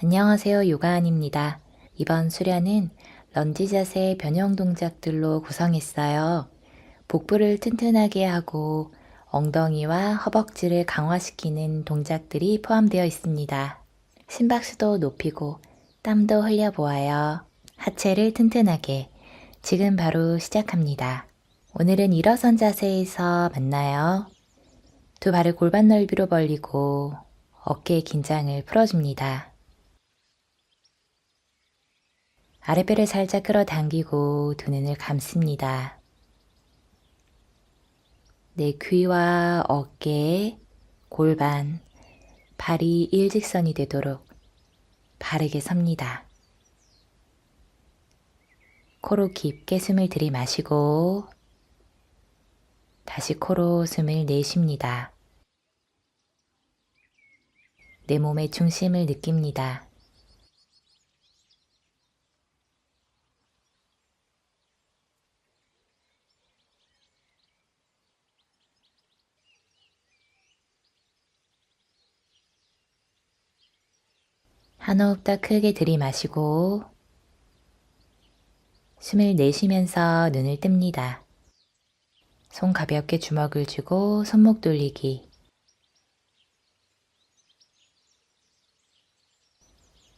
안녕하세요. 요가안입니다. 이번 수련은 런지 자세 변형 동작들로 구성했어요. 복부를 튼튼하게 하고 엉덩이와 허벅지를 강화시키는 동작들이 포함되어 있습니다. 심박수도 높이고 땀도 흘려보아요. 하체를 튼튼하게. 지금 바로 시작합니다. 오늘은 일어선 자세에서 만나요. 두 발을 골반 넓이로 벌리고 어깨의 긴장을 풀어줍니다. 아랫배를 살짝 끌어당기고 두 눈을 감습니다. 내 귀와 어깨, 골반, 발이 일직선이 되도록 바르게 섭니다. 코로 깊게 숨을 들이마시고 다시 코로 숨을 내쉽니다. 내 몸의 중심을 느낍니다. 한 호흡 더 크게 들이마시고 숨을 내쉬면서 눈을 뜹니다. 손 가볍게 주먹을 쥐고 손목 돌리기.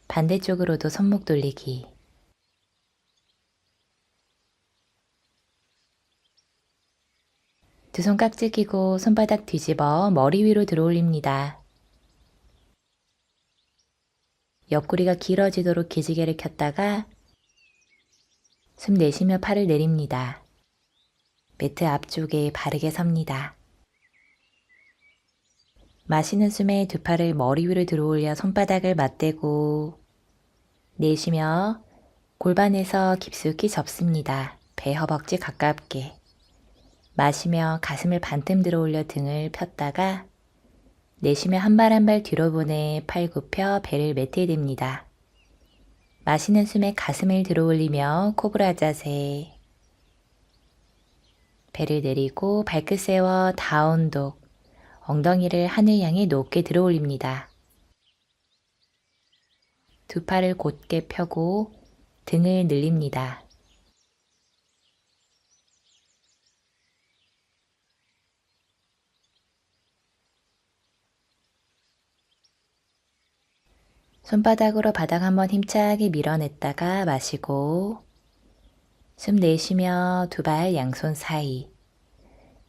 반대쪽으로도 손목 돌리기. 두 손 깍지 끼고 손바닥 뒤집어 머리 위로 들어올립니다. 옆구리가 길어지도록 기지개를 켰다가 숨 내쉬며 팔을 내립니다. 매트 앞쪽에 바르게 섭니다. 마시는 숨에 두 팔을 머리 위로 들어올려 손바닥을 맞대고 내쉬며 골반에서 깊숙이 접습니다. 배 허벅지 가깝게. 마시며 가슴을 반틈 들어올려 등을 폈다가 내쉬며 한 발 한 발 뒤로 보내 팔 굽혀 배를 매트에 댑니다. 마시는 숨에 가슴을 들어올리며 코브라 자세. 배를 내리고 발끝 세워 다운독. 엉덩이를 하늘 향해 높게 들어올립니다. 두 팔을 곧게 펴고 등을 늘립니다. 손바닥으로 바닥 한번 힘차게 밀어냈다가 마시고 숨 내쉬며 두 발 양손 사이.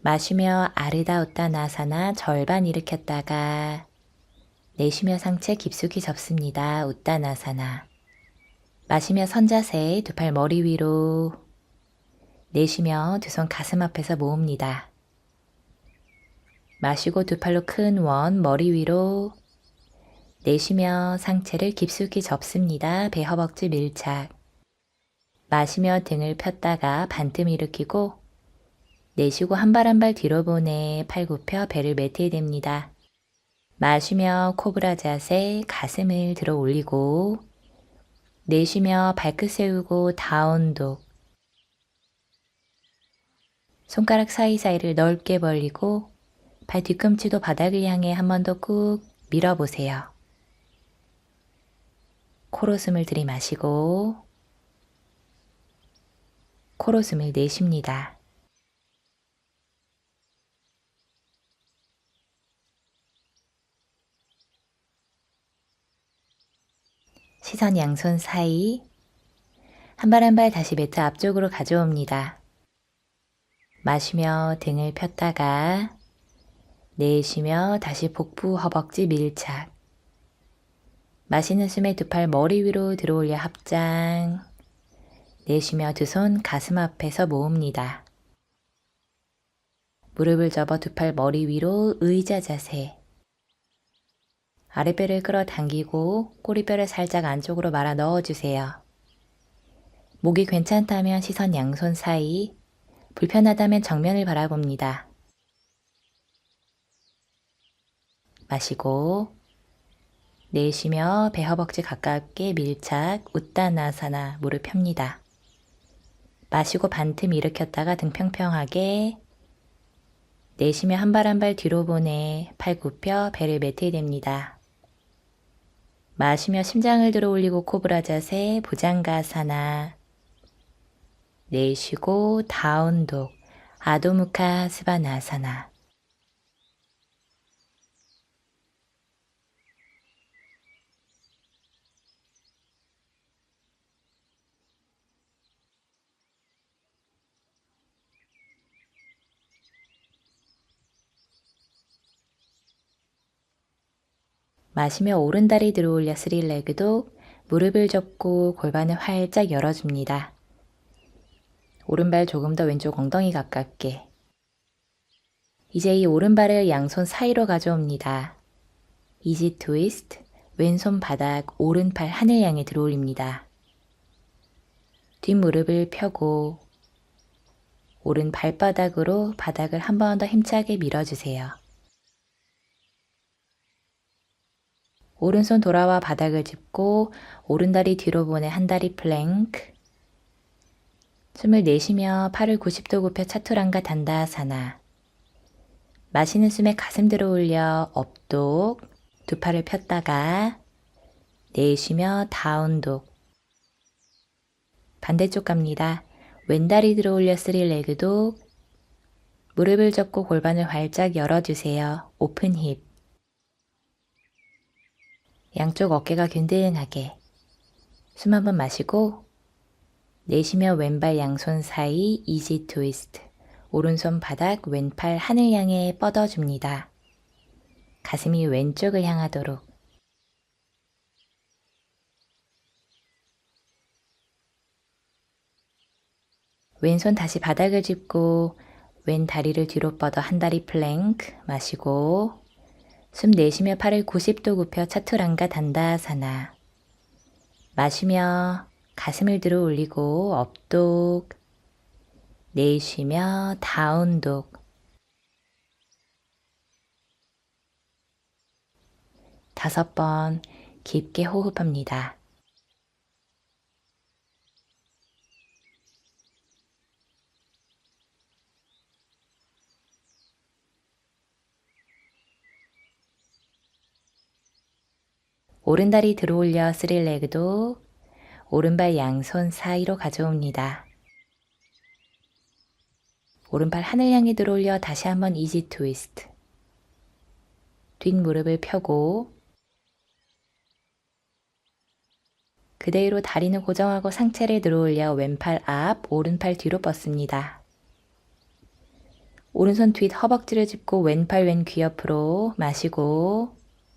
마시며 아르다 우따나사나 절반 일으켰다가 내쉬며 상체 깊숙이 접습니다. 우따나사나. 마시며 선자세 두 팔 머리 위로. 내쉬며 두 손 가슴 앞에서 모읍니다. 마시고 두 팔로 큰 원 머리 위로. 내쉬며 상체를 깊숙이 접습니다. 배 허벅지 밀착. 마시며 등을 폈다가 반틈 일으키고 내쉬고 한 발 한 발 뒤로 보내 팔 굽혀 배를 매트에 댑니다. 마시며 코브라 자세 가슴을 들어 올리고 내쉬며 발끝 세우고 다운독. 손가락 사이사이를 넓게 벌리고 발 뒤꿈치도 바닥을 향해 한 번 더 꾹 밀어보세요. 코로 숨을 들이마시고 코로 숨을 내쉽니다. 시선 양손 사이. 한 발 한 발 다시 매트 앞쪽으로 가져옵니다. 마시며 등을 폈다가 내쉬며 다시 복부 허벅지 밀착. 마시는 숨에 두 팔 머리 위로 들어올려 합장. 내쉬며 두 손 가슴 앞에서 모읍니다. 무릎을 접어 두 팔 머리 위로 의자 자세. 아랫배를 끌어당기고 꼬리뼈를 살짝 안쪽으로 말아 넣어주세요. 목이 괜찮다면 시선 양손 사이, 불편하다면 정면을 바라봅니다. 마시고 내쉬며 배 허벅지 가깝게 밀착, 우따나사나 무릎 펴니다. 마시고 반틈 일으켰다가 등 평평하게. 내쉬며 한 발 한 발 뒤로 보내 팔 굽혀 배를 매트에 댑니다. 마시며 심장을 들어 올리고 코브라 자세, 부장가사나. 내쉬고 다운독, 아도무카 스바나사나. 마시며 오른다리 들어 올려 스릴레그독, 무릎을 접고 골반을 활짝 열어줍니다. 오른발 조금 더 왼쪽 엉덩이 가깝게. 이제 이 오른발을 양손 사이로 가져옵니다. 이지 트위스트, 왼손 바닥, 오른팔 하늘 향해 들어 올립니다. 뒷무릎을 펴고 오른 발바닥으로 바닥을 한 번 더 힘차게 밀어주세요. 오른손 돌아와 바닥을 짚고 오른다리 뒤로 보내 한다리 플랭크. 숨을 내쉬며 팔을 90도 굽혀 차투랑가 단다사나. 마시는 숨에 가슴 들어 올려 업독, 두 팔을 폈다가 내쉬며 다운독. 반대쪽 갑니다. 왼다리 들어 올려 스릴레그독, 무릎을 접고 골반을 활짝 열어주세요. 오픈 힙. 양쪽 어깨가 균등하게. 숨 한번 마시고 내쉬며 왼발 양손 사이 이지 트위스트, 오른손 바닥 왼팔 하늘 향해 뻗어줍니다. 가슴이 왼쪽을 향하도록. 왼손 다시 바닥을 짚고 왼 다리를 뒤로 뻗어 한다리 플랭크 마시고 숨 내쉬며 팔을 90도 굽혀 차투랑가 단다사나. 마시며 가슴을 들어 올리고 업독, 내쉬며 다운독. 다섯 번 깊게 호흡합니다. 오른다리 들어 올려 스릴레그도 오른발 양손 사이로 가져옵니다. 오른팔 하늘 향해 들어 올려 다시 한번 이지 트위스트. 뒷무릎을 펴고 그대로 다리는 고정하고 상체를 들어 올려 왼팔 앞, 오른팔 뒤로 뻗습니다. 오른손 뒷 허벅지를 짚고 왼팔 왼 귀 옆으로 마시고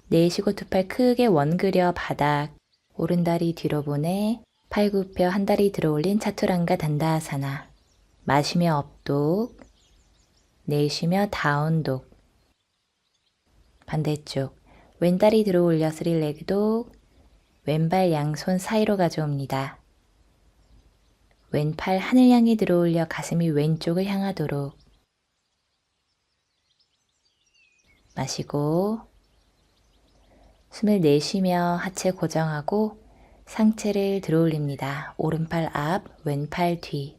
내쉬고 두 팔 크게 원 그려 바닥, 오른다리 뒤로 보내 팔 굽혀 한다리 들어 올린 차투랑가 단다아사나. 마시며 업독, 내쉬며 다운독. 반대쪽 왼다리 들어 올려 스릴레그독, 왼발 양손 사이로 가져옵니다. 왼팔 하늘 향해 들어 올려 가슴이 왼쪽을 향하도록. 마시고 숨을 내쉬며 하체 고정하고 상체를 들어 올립니다. 오른팔 앞, 왼팔 뒤.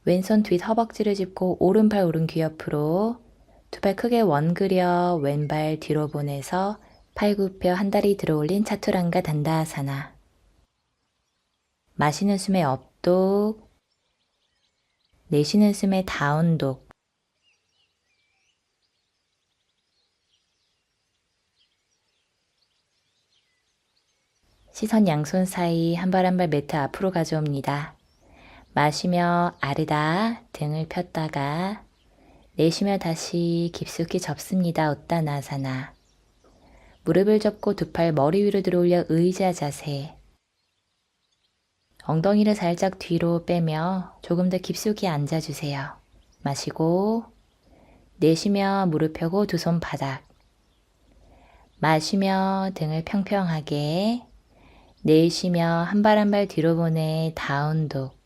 왼손 뒷 허벅지를 짚고 오른팔 오른 귀 옆으로 두 팔 크게 원 그려 왼발 뒤로 보내서 팔 굽혀 한다리 들어 올린 차투랑가 단다아사나. 마시는 숨에 업독, 내쉬는 숨에 다운독. 시선 양손 사이 한 발 한 발 매트 앞으로 가져옵니다. 마시며 아르다 등을 폈다가 내쉬며 다시 깊숙이 접습니다. 웃다나사나. 무릎을 접고 두 팔 머리 위로 들어 올려 의자 자세. 엉덩이를 살짝 뒤로 빼며 조금 더 깊숙이 앉아주세요. 마시고 내쉬며 무릎 펴고 두 손 바닥. 마시며 등을 평평하게, 내쉬며 한 발 한 발 뒤로 보내 다운독.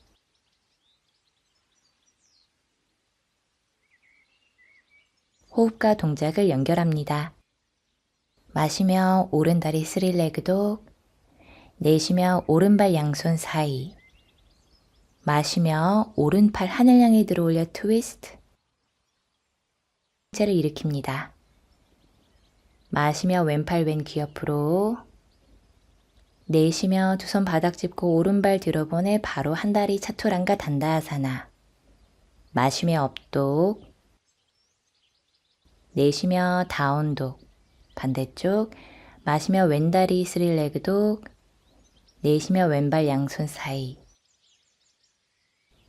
호흡과 동작을 연결합니다. 마시며 오른다리 스릴레그독, 내쉬며 오른발 양손 사이. 마시며 오른팔 하늘 향해 들어 올려 트위스트. 상체를 일으킵니다. 마시며 왼팔 왼 귀 옆으로, 내쉬며 두 손 바닥 짚고 오른발 뒤로 보내 바로 한 다리 차투란가 단다아사나. 마시며 업독. 내쉬며 다운독. 반대쪽. 마시며 왼다리 스릴레그독. 내쉬며 왼발 양손 사이.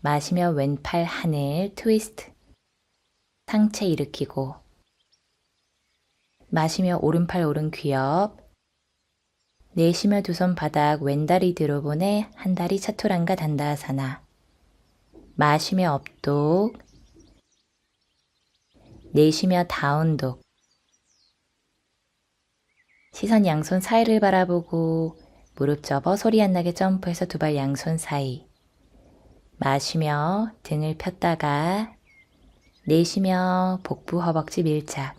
마시며 왼팔 하늘 트위스트. 상체 일으키고. 마시며 오른팔 오른 귀엽. 내쉬며 두 손 바닥 왼다리 뒤로 보내 한 다리 차투란가 단다아사나. 마시며 업독. 내쉬며 다운독. 시선 양손 사이를 바라보고 무릎 접어 소리 안 나게 점프해서 두 발 양손 사이. 마시며 등을 폈다가 내쉬며 복부 허벅지 밀착.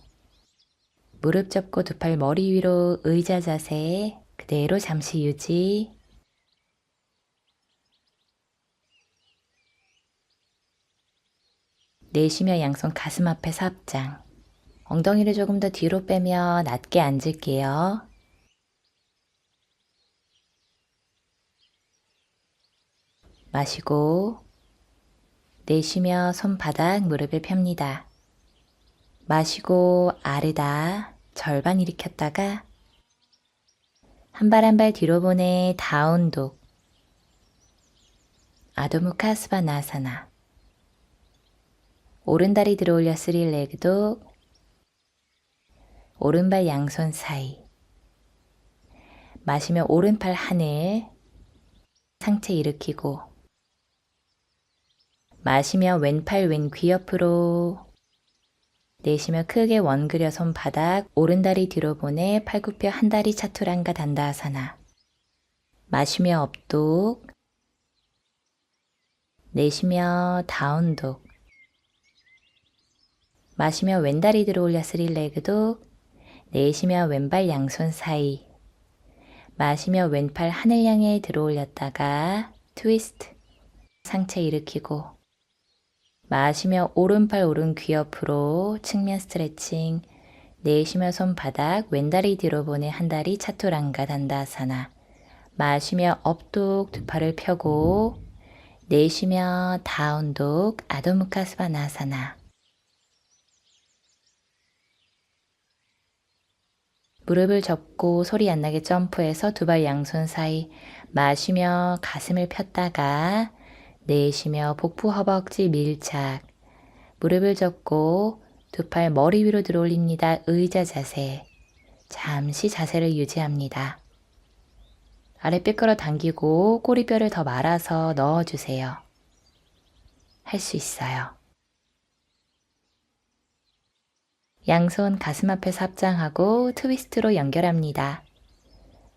무릎 접고 두 팔 머리 위로 의자 자세. 그대로 잠시 유지. 내쉬며 양손 가슴 앞에 삽장. 엉덩이를 조금 더 뒤로 빼며 낮게 앉을게요. 마시고 내쉬며 손바닥 무릎을 펴니다. 마시고 아르다 절반 일으켰다가 한 발 한 발 뒤로 보내 다운독. 아도무카 스바나사나. 오른다리 들어올려 스릴레그독. 오른발 양손 사이. 마시며 오른팔 하늘. 상체 일으키고. 마시며 왼팔 왼 귀 옆으로. 내쉬며 크게 원그려 손바닥 오른다리 뒤로 보내 팔굽혀 한 다리 차투란가 단다아사나. 마시며 업독. 내쉬며 다운독. 마시며 왼다리 들어올려 스릴레그독. 내쉬며 왼발 양손 사이. 마시며 왼팔 하늘 향해 들어올렸다가 트위스트. 상체 일으키고. 마시며 오른팔 오른 귀 옆으로 측면 스트레칭. 내쉬며 손바닥 왼다리 뒤로 보내 한 다리 차투란가 단다아사나. 마시며 업독 두 팔을 펴고. 내쉬며 다운독 아도무카 스바나사나. 무릎을 접고 소리 안 나게 점프해서 두 발 양손 사이. 마시며 가슴을 폈다가 내쉬며 복부 허벅지 밀착. 무릎을 접고 두 팔 머리 위로 들어올립니다. 의자 자세. 잠시 자세를 유지합니다. 아랫배 끌어당기고 꼬리뼈를 더 말아서 넣어주세요. 할 수 있어요. 양손 가슴 앞에서 합장하고 트위스트로 연결합니다.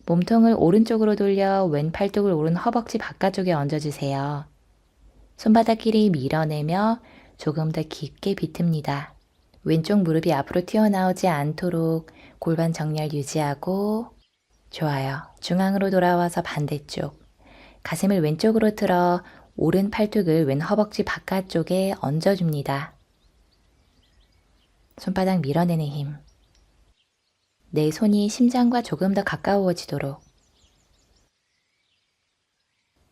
몸통을 오른쪽으로 돌려 왼 팔뚝을 오른 허벅지 바깥쪽에 얹어주세요. 손바닥끼리 밀어내며 조금 더 깊게 비틉니다. 왼쪽 무릎이 앞으로 튀어나오지 않도록 골반 정렬 유지하고. 좋아요. 중앙으로 돌아와서 반대쪽. 가슴을 왼쪽으로 틀어 오른 팔뚝을 왼 허벅지 바깥쪽에 얹어줍니다. 손바닥 밀어내는 힘. 내 손이 심장과 조금 더 가까워지도록.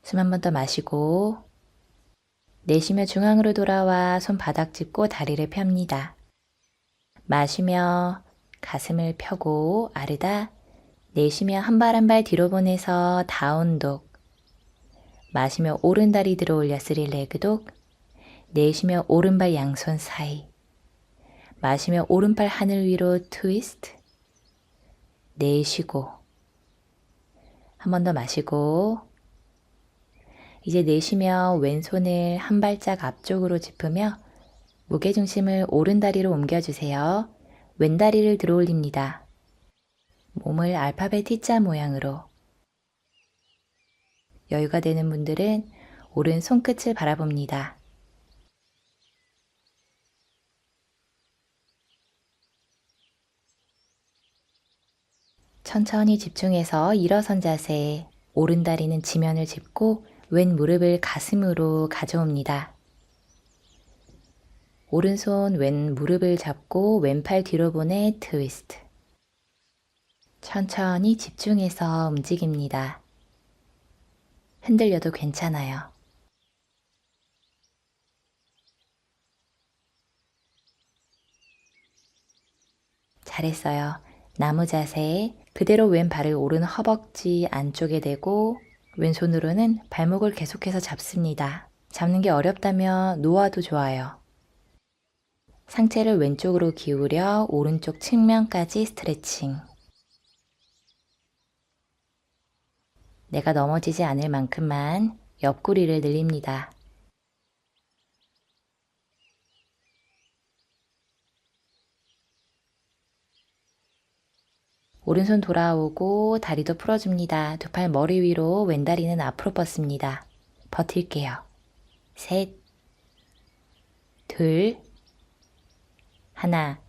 숨 한 번 더 마시고 내쉬며 중앙으로 돌아와 손바닥 짚고 다리를 펴니다. 마시며 가슴을 펴고 아르다. 내쉬며 한 발 한 발 뒤로 보내서 다운독. 마시며 오른다리 들어 올려 스릴레그독. 내쉬며 오른발 양손 사이. 마시며 오른팔 하늘 위로 트위스트. 내쉬고 한 번 더 마시고 이제 내쉬며 왼손을 한 발짝 앞쪽으로 짚으며 무게중심을 오른다리로 옮겨주세요. 왼다리를 들어 올립니다. 몸을 알파벳 T자 모양으로. 여유가 되는 분들은 오른 손끝을 바라봅니다. 천천히 집중해서 일어선 자세. 오른다리는 지면을 짚고 왼 무릎을 가슴으로 가져옵니다. 오른손 왼 무릎을 잡고 왼팔 뒤로 보내 트위스트. 천천히 집중해서 움직입니다. 흔들려도 괜찮아요. 잘했어요. 나무 자세, 그대로 왼발을 오른 허벅지 안쪽에 대고 왼손으로는 발목을 계속해서 잡습니다. 잡는 게 어렵다면 놓아도 좋아요. 상체를 왼쪽으로 기울여 오른쪽 측면까지 스트레칭. 내가 넘어지지 않을 만큼만 옆구리를 늘립니다. 오른손 돌아오고 다리도 풀어줍니다. 두 팔 머리 위로, 왼다리는 앞으로 뻗습니다. 버틸게요. 셋, 둘, 하나.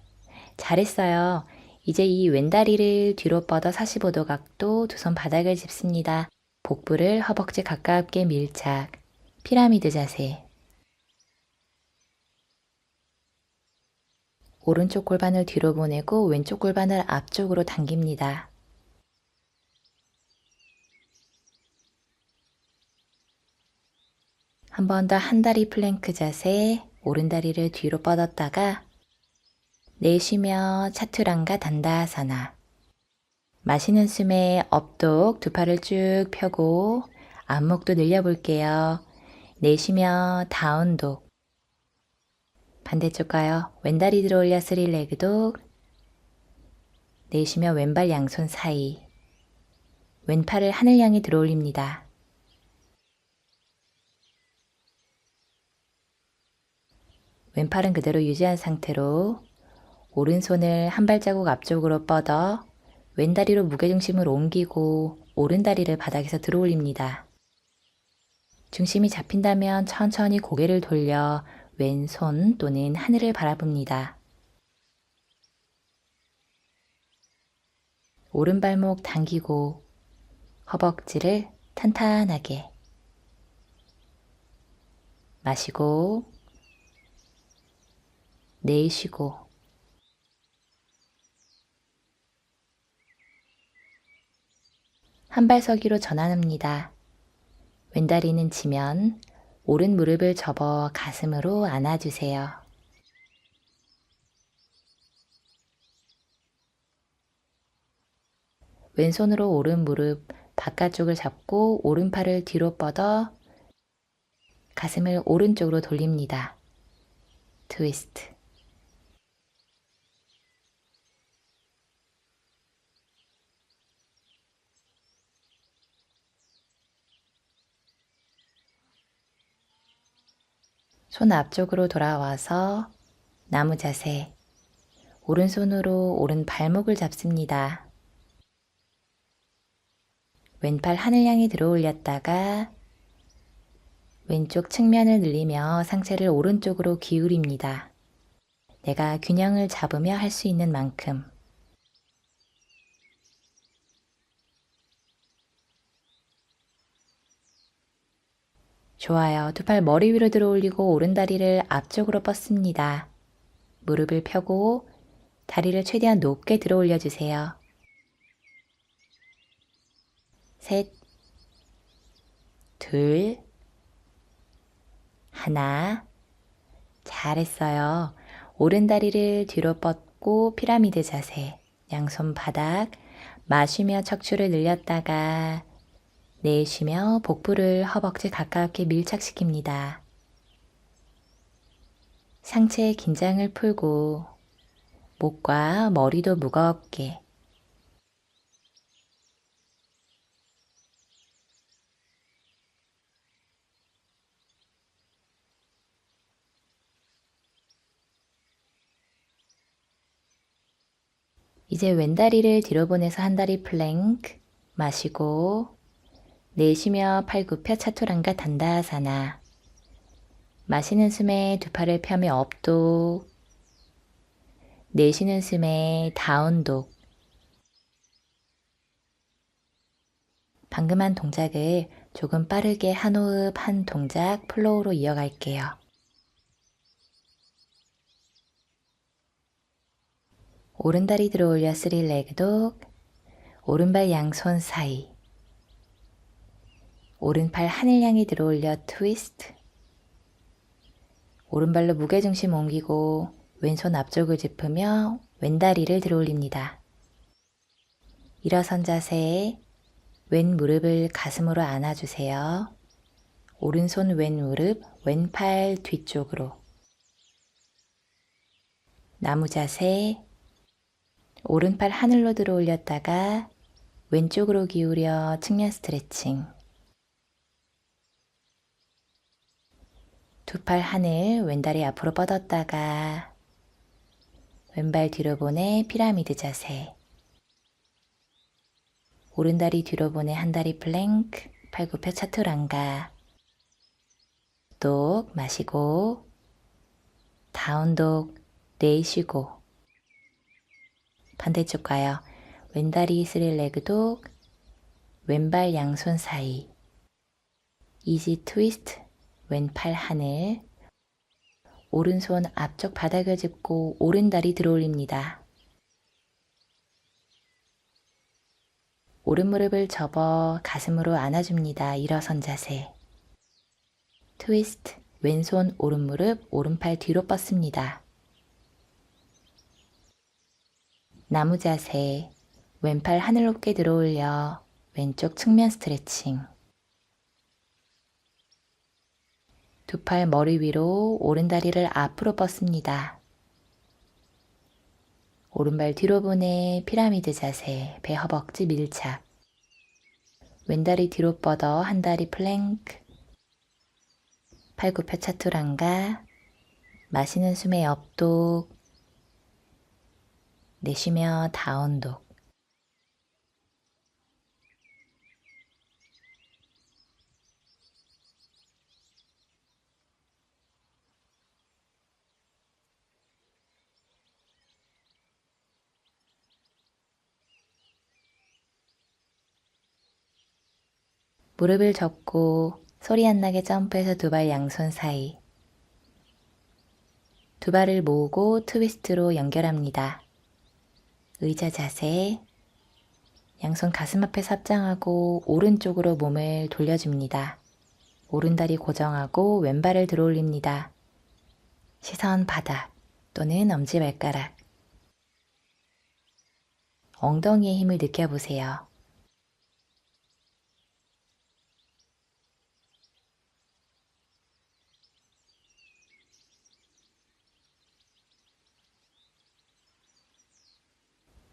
잘했어요. 이제 이 왼다리를 뒤로 뻗어 45도 각도, 두 손 바닥을 짚습니다. 복부를 허벅지 가깝게 밀착. 피라미드 자세. 오른쪽 골반을 뒤로 보내고 왼쪽 골반을 앞쪽으로 당깁니다. 한 번 더 한다리 플랭크 자세, 오른다리를 뒤로 뻗었다가 내쉬며 차투랑가 단다하사나. 마시는 숨에 업독 두 팔을 쭉 펴고 안목도 늘려볼게요. 내쉬며 다운독. 반대쪽 가요. 왼다리 들어 올려 쓰리레그 독. 내쉬며 왼발 양손 사이. 왼팔을 하늘 향해 들어 올립니다. 왼팔은 그대로 유지한 상태로 오른손을 한 발자국 앞쪽으로 뻗어 왼다리로 무게중심을 옮기고 오른다리를 바닥에서 들어 올립니다. 중심이 잡힌다면 천천히 고개를 돌려 왼손 또는 하늘을 바라봅니다. 오른발목 당기고 허벅지를 탄탄하게 마시고 내쉬고 한발서기로 전환합니다. 왼다리는 지면 오른 무릎을 접어 가슴으로 안아주세요. 왼손으로 오른 무릎 바깥쪽을 잡고 오른팔을 뒤로 뻗어 가슴을 오른쪽으로 돌립니다. 트위스트. 손 앞쪽으로 돌아와서 나무 자세. 오른손으로 오른 발목을 잡습니다. 왼팔 하늘 향해 들어 올렸다가 왼쪽 측면을 늘리며 상체를 오른쪽으로 기울입니다. 내가 균형을 잡으며 할 수 있는 만큼. 좋아요. 두 팔 머리 위로 들어 올리고 오른다리를 앞쪽으로 뻗습니다. 무릎을 펴고 다리를 최대한 높게 들어 올려주세요. 셋, 둘, 하나. 잘했어요. 오른다리를 뒤로 뻗고 피라미드 자세. 양손 바닥. 마시며 척추를 늘렸다가 내쉬며 복부를 허벅지 가깝게 밀착시킵니다. 상체의 긴장을 풀고 목과 머리도 무겁게. 이제 왼다리를 뒤로 보내서 한다리 플랭크. 마시고 내쉬며 팔 굽혀 차투랑가 단다하사나. 마시는 숨에 두 팔을 펴며 업독. 내쉬는 숨에 다운독. 방금 한 동작을 조금 빠르게 한 호흡 한 동작 플로우로 이어갈게요. 오른다리 들어 올려 쓰리레그 독. 오른발 양손 사이. 오른팔 하늘 향해 들어올려 트위스트. 오른발로 무게중심 옮기고 왼손 앞쪽을 짚으며 왼다리를 들어올립니다. 일어선 자세, 왼 무릎을 가슴으로 안아주세요. 오른손 왼 무릎, 왼팔 뒤쪽으로. 나무 자세, 오른팔 하늘로 들어 올렸다가 왼쪽으로 기울여 측면 스트레칭. 두 팔 하늘, 왼다리 앞으로 뻗었다가 왼발 뒤로 보내 피라미드 자세. 오른다리 뒤로 보내 한다리 플랭크, 팔굽혀 차투랑가. 독 마시고 다운독 내쉬고. 반대쪽 가요. 왼다리 스릴레그 독, 왼발 양손 사이. 이지 트위스트, 왼팔 하늘. 오른손 앞쪽 바닥을 짚고 오른다리 들어올립니다. 오른 무릎을 접어 가슴으로 안아줍니다. 일어선 자세. 트위스트, 왼손 오른 무릎, 오른팔 뒤로 뻗습니다. 나무 자세, 왼팔 하늘 높게 들어올려 왼쪽 측면 스트레칭. 두 팔 머리 위로 오른다리를 앞으로 뻗습니다. 오른발 뒤로 보내 피라미드 자세, 배 허벅지 밀착. 왼다리 뒤로 뻗어 한다리 플랭크. 팔굽혀 차투랑가. 마시는 숨에 업독. 내쉬며 다운독. 무릎을 접고 소리 안 나게 점프해서 두 발 양손 사이. 두 발을 모으고 트위스트로 연결합니다. 의자 자세. 양손 가슴 앞에 삽장하고 오른쪽으로 몸을 돌려줍니다. 오른다리 고정하고 왼발을 들어 올립니다. 시선 바닥 또는 엄지발가락. 엉덩이의 힘을 느껴보세요.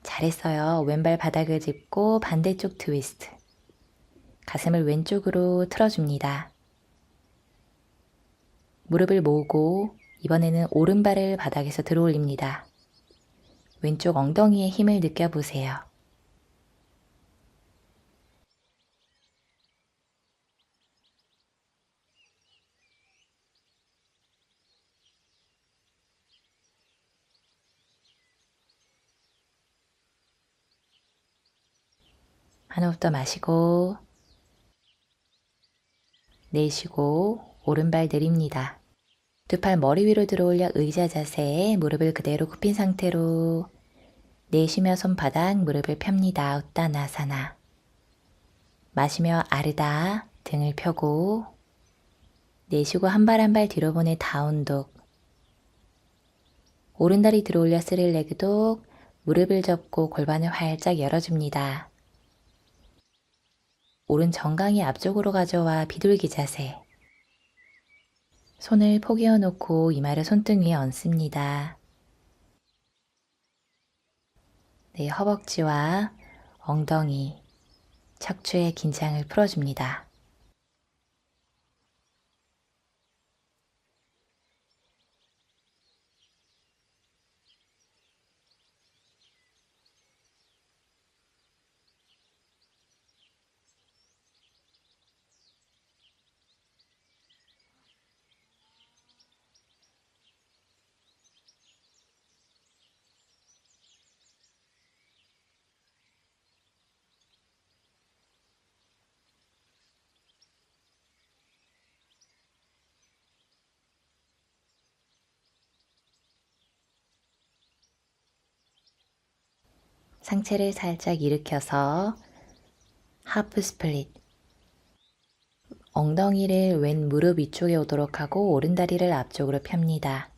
잘했어요. 왼발 바닥을 짚고 반대쪽 트위스트. 가슴을 왼쪽으로 틀어줍니다. 무릎을 모으고 이번에는 오른발을 바닥에서 들어 올립니다. 왼쪽 엉덩이에 힘을 느껴보세요. 한 호흡 더 마시고 내쉬고 오른발 내립니다. 두 팔 머리 위로 들어 올려 의자 자세에 무릎을 그대로 굽힌 상태로 내쉬며 손바닥 무릎을 펴니다. 우따나사나. 마시며 아르다 등을 펴고 내쉬고 한 발 한 발 뒤로 보내 다운독. 오른다리 들어 올려 스릴레그 독. 무릎을 접고 골반을 활짝 열어줍니다. 오른 정강이 앞쪽으로 가져와 비둘기 자세. 손을 포개어 놓고 이마를 손등 위에 얹습니다. 네, 허벅지와 엉덩이, 척추의 긴장을 풀어줍니다. 상체를 살짝 일으켜서 하프 스플릿. 엉덩이를 왼 무릎 위쪽에 오도록 하고 오른다리를 앞쪽으로 펴니다.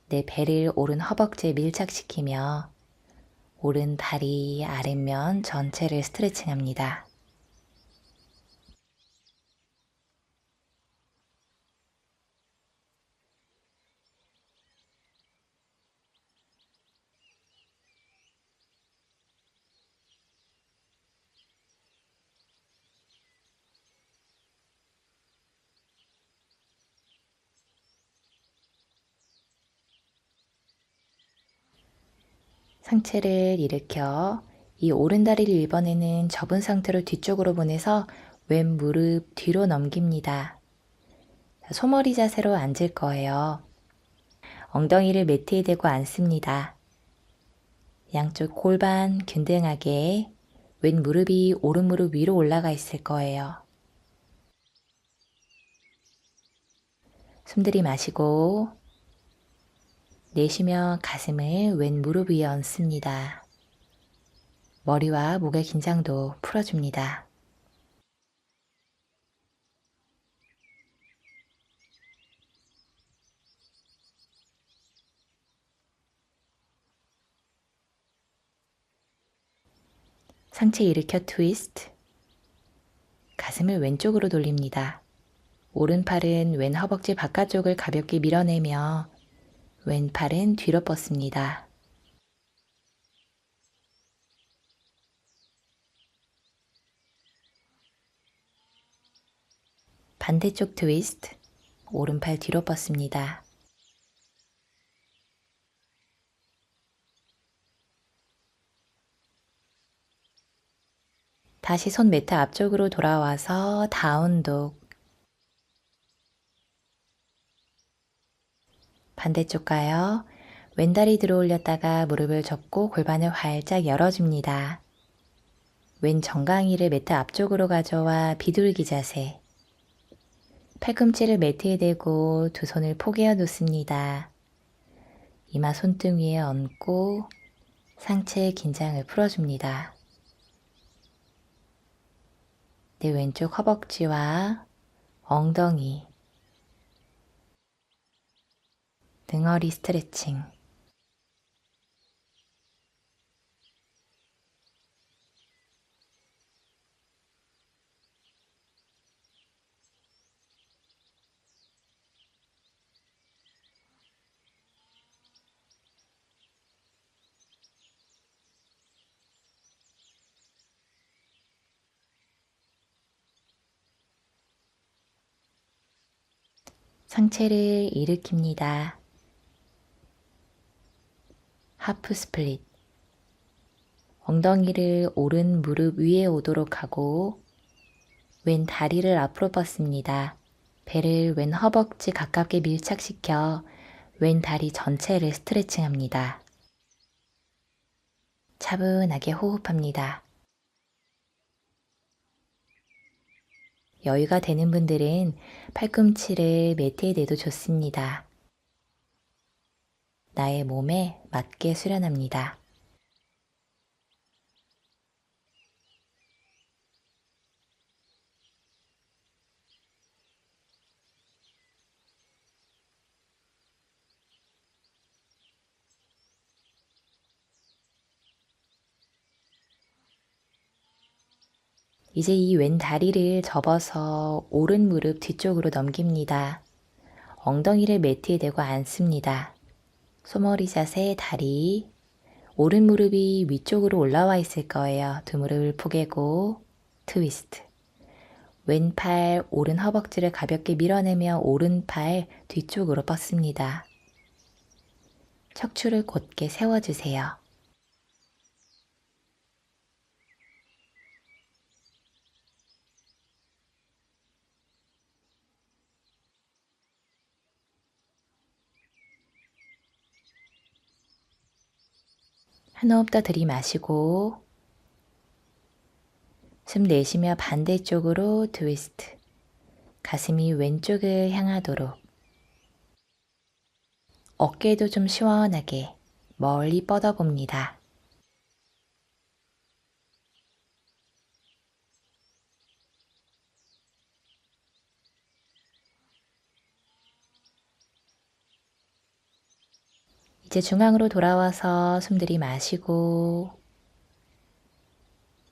내 배를 오른 허벅지에 밀착시키며 오른 다리 아랫면 전체를 스트레칭합니다. 상체를 일으켜 이 오른다리를 이번에는 접은 상태로 뒤쪽으로 보내서 왼 무릎 뒤로 넘깁니다. 소머리 자세로 앉을 거예요. 엉덩이를 매트에 대고 앉습니다. 양쪽 골반 균등하게 왼 무릎이 오른 무릎 위로 올라가 있을 거예요. 숨 들이마시고 내쉬며 가슴을 왼 무릎 위에 얹습니다. 머리와 목의 긴장도 풀어줍니다. 상체 일으켜 트위스트. 가슴을 왼쪽으로 돌립니다. 오른팔은 왼 허벅지 바깥쪽을 가볍게 밀어내며 왼팔은 뒤로 뻗습니다. 반대쪽 트위스트. 오른팔 뒤로 뻗습니다. 다시 손 매트 앞쪽으로 돌아와서 다운독. 반대쪽 가요. 왼다리 들어 올렸다가 무릎을 접고 골반을 활짝 열어줍니다. 왼 정강이를 매트 앞쪽으로 가져와 비둘기 자세. 팔꿈치를 매트에 대고 두 손을 포개어 놓습니다. 이마 손등 위에 얹고 상체의 긴장을 풀어줍니다. 내 왼쪽 허벅지와 엉덩이, 등허리 스트레칭. 상체를 일으킵니다. 하프 스플릿. 엉덩이를 오른 무릎 위에 오도록 하고 왼 다리를 앞으로 뻗습니다. 배를 왼 허벅지 가깝게 밀착시켜 왼 다리 전체를 스트레칭합니다. 차분하게 호흡합니다. 여유가 되는 분들은 팔꿈치를 매트에 대도 좋습니다. 나의 몸에 맞게 수련합니다. 이제 이 왼 다리를 접어서 오른 무릎 뒤쪽으로 넘깁니다. 엉덩이를 매트에 대고 앉습니다. 소머리 자세 다리, 오른 무릎이 위쪽으로 올라와 있을 거예요. 두 무릎을 포개고 트위스트. 왼팔 오른 허벅지를 가볍게 밀어내며 오른팔 뒤쪽으로 뻗습니다. 척추를 곧게 세워주세요. 한 호흡 더 들이마시고 숨 내쉬며 반대쪽으로 트위스트. 가슴이 왼쪽을 향하도록 어깨도 좀 시원하게 멀리 뻗어봅니다. 이제 중앙으로 돌아와서 숨 들이마시고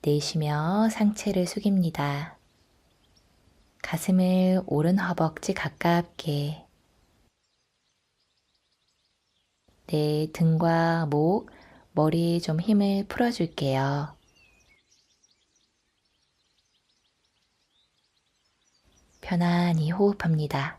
내쉬며 상체를 숙입니다. 가슴을 오른 허벅지 가깝게, 내 등과 목, 머리에 좀 힘을 풀어줄게요. 편안히 호흡합니다.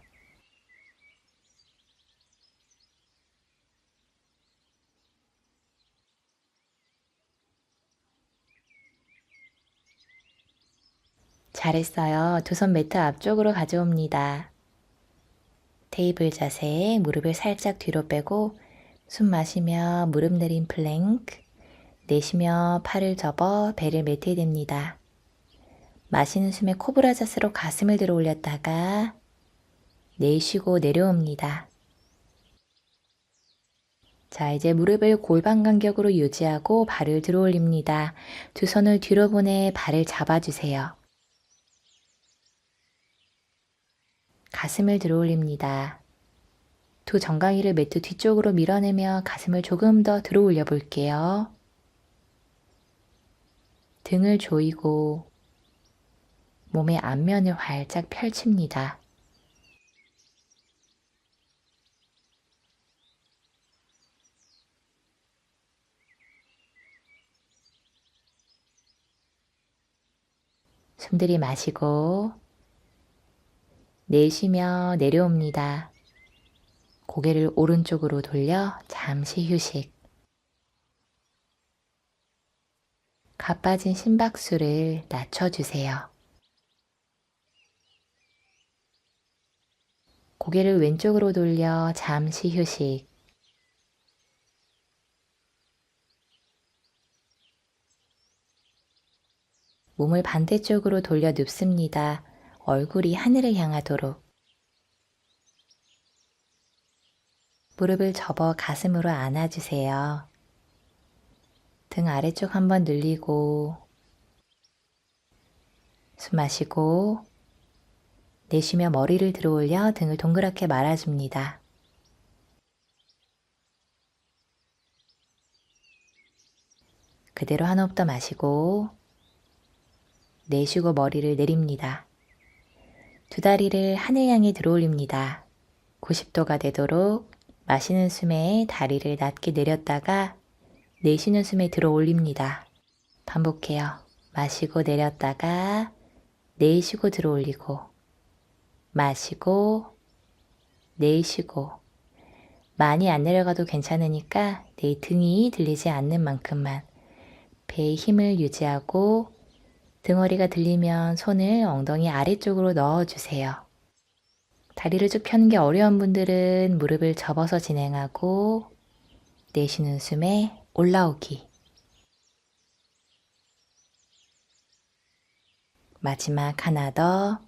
잘했어요. 두 손 매트 앞쪽으로 가져옵니다. 테이블 자세, 무릎을 살짝 뒤로 빼고 숨 마시며 무릎 내린 플랭크, 내쉬며 팔을 접어 배를 매트에 댑니다. 마시는 숨에 코브라 자세로 가슴을 들어 올렸다가 내쉬고 내려옵니다. 자, 이제 무릎을 골반 간격으로 유지하고 발을 들어 올립니다. 두 손을 뒤로 보내 발을 잡아주세요. 가슴을 들어 올립니다. 두 정강이를 매트 뒤쪽으로 밀어내며 가슴을 조금 더 들어 올려 볼게요. 등을 조이고 몸의 앞면을 활짝 펼칩니다. 숨 들이마시고 내쉬며 내려옵니다. 고개를 오른쪽으로 돌려 잠시 휴식. 가빠진 심박수를 낮춰주세요. 고개를 왼쪽으로 돌려 잠시 휴식. 몸을 반대쪽으로 돌려 눕습니다. 얼굴이 하늘을 향하도록. 무릎을 접어 가슴으로 안아주세요. 등 아래쪽 한번 늘리고 숨 마시고 내쉬며 머리를 들어 올려 등을 동그랗게 말아줍니다. 그대로 한 호흡 더 마시고 내쉬고 머리를 내립니다. 두 다리를 하늘 향해 들어 올립니다. 90도가 되도록 마시는 숨에 다리를 낮게 내렸다가 내쉬는 숨에 들어 올립니다. 반복해요. 마시고 내렸다가 내쉬고 들어 올리고 마시고 내쉬고. 많이 안 내려가도 괜찮으니까 내 등이 들리지 않는 만큼만 배에 힘을 유지하고 등허리가 들리면 손을 엉덩이 아래쪽으로 넣어주세요. 다리를 쭉 펴는 게 어려운 분들은 무릎을 접어서 진행하고 내쉬는 숨에 올라오기. 마지막 하나 더.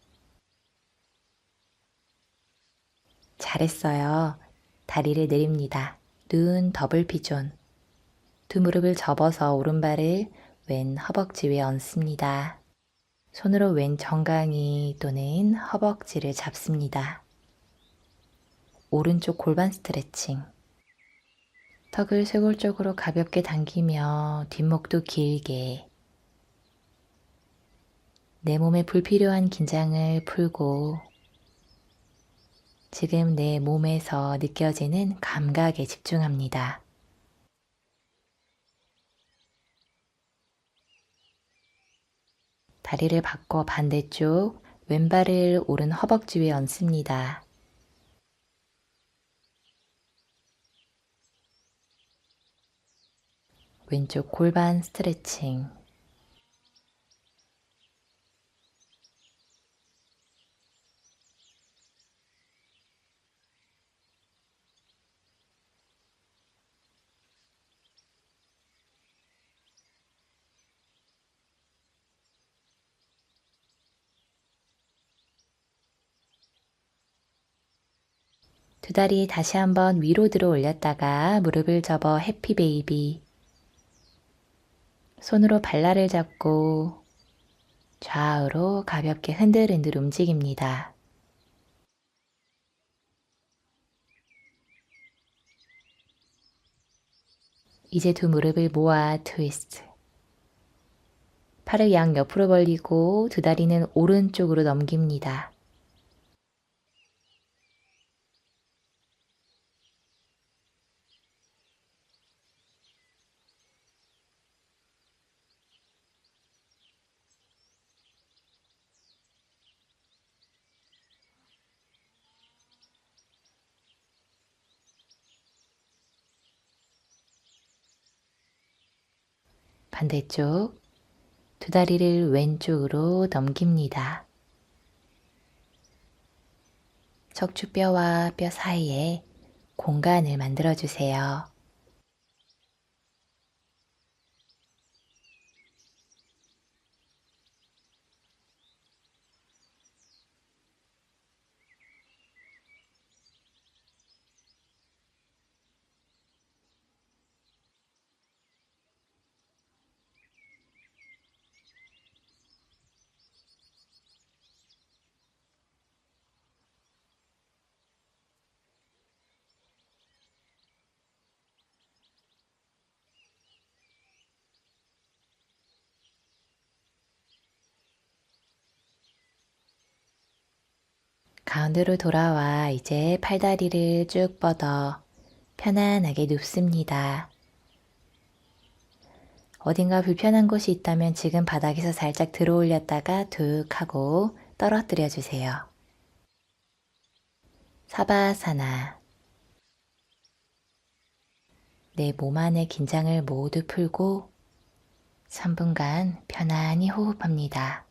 잘했어요. 다리를 내립니다. 눈 더블 피존. 두 무릎을 접어서 오른발을 왼 허벅지 위에 얹습니다. 손으로 왼 정강이 또는 허벅지를 잡습니다. 오른쪽 골반 스트레칭. 턱을 쇄골 쪽으로 가볍게 당기며 뒷목도 길게. 내 몸에 불필요한 긴장을 풀고 지금 내 몸에서 느껴지는 감각에 집중합니다. 다리를 바꿔 반대쪽 왼발을 오른 허벅지 위에 얹습니다. 왼쪽 골반 스트레칭. 두 다리 다시 한번 위로 들어 올렸다가 무릎을 접어 해피 베이비. 손으로 발날을 잡고 좌우로 가볍게 흔들흔들 움직입니다. 이제 두 무릎을 모아 트위스트. 팔을 양 옆으로 벌리고 두 다리는 오른쪽으로 넘깁니다. 반대쪽 두 다리를 왼쪽으로 넘깁니다. 척추뼈와 뼈 사이에 공간을 만들어 주세요. 가운데로 돌아와 이제 팔다리를 쭉 뻗어 편안하게 눕습니다. 어딘가 불편한 곳이 있다면 지금 바닥에서 살짝 들어 올렸다가 툭 하고 떨어뜨려 주세요. 사바사나. 내 몸 안의 긴장을 모두 풀고 3분간 편안히 호흡합니다.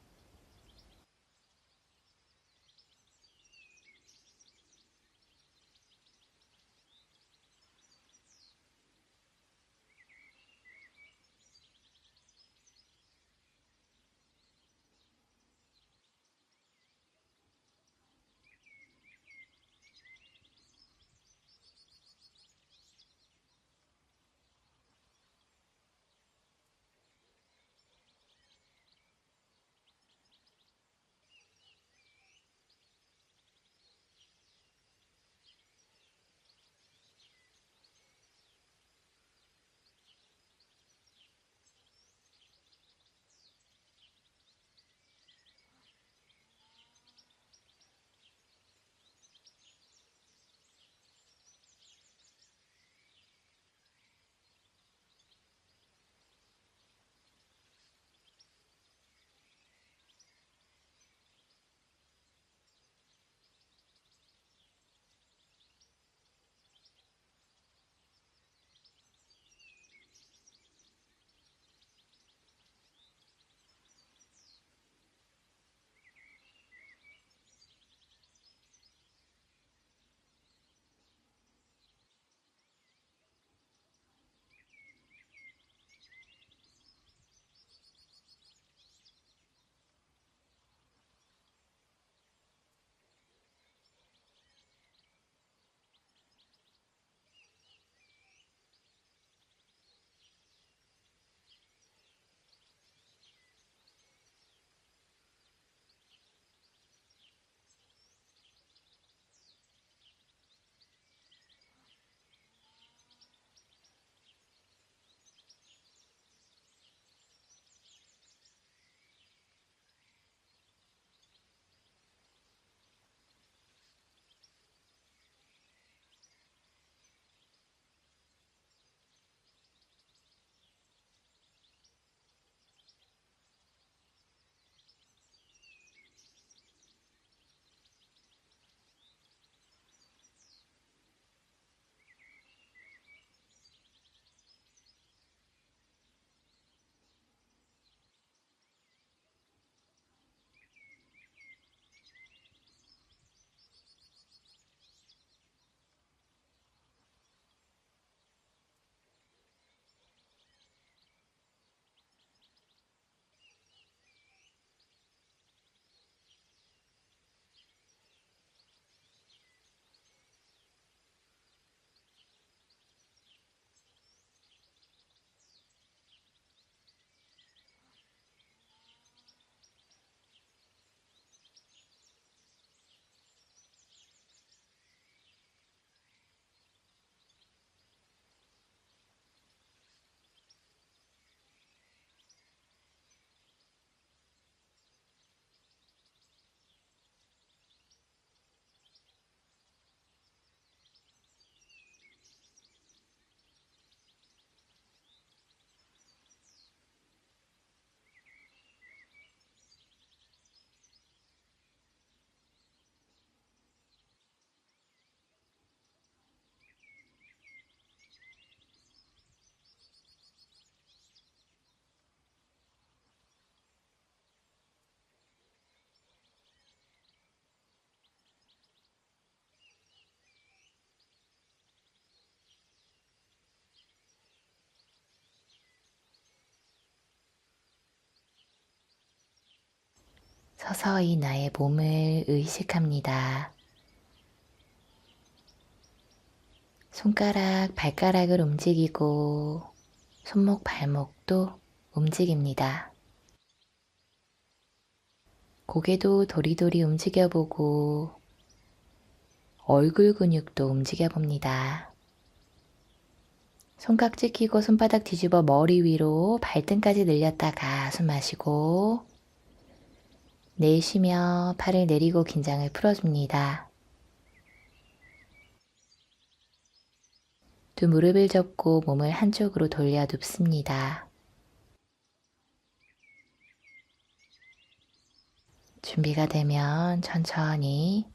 서서히 나의 몸을 의식합니다. 손가락, 발가락을 움직이고 손목, 발목도 움직입니다. 고개도 도리도리 움직여보고 얼굴 근육도 움직여봅니다. 손깍지 끼고 손바닥 뒤집어 머리 위로 발등까지 늘렸다가 숨 마시고 내쉬며 팔을 내리고 긴장을 풀어줍니다. 두 무릎을 접고 몸을 한쪽으로 돌려 눕습니다. 준비가 되면 천천히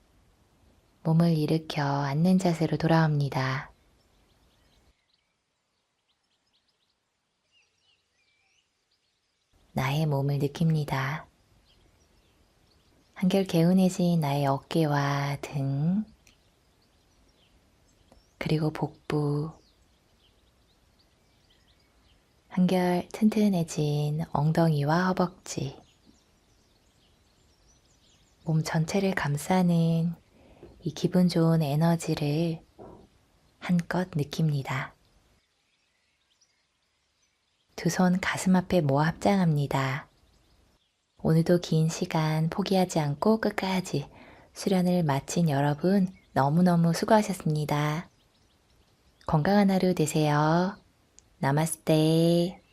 몸을 일으켜 앉는 자세로 돌아옵니다. 나의 몸을 느낍니다. 한결 개운해진 나의 어깨와 등, 그리고 복부, 한결 튼튼해진 엉덩이와 허벅지, 몸 전체를 감싸는 이 기분 좋은 에너지를 한껏 느낍니다. 두 손 가슴 앞에 모아 합장합니다. 오늘도 긴 시간 포기하지 않고 끝까지 수련을 마친 여러분 너무너무 수고하셨습니다. 건강한 하루 되세요. 나마스테.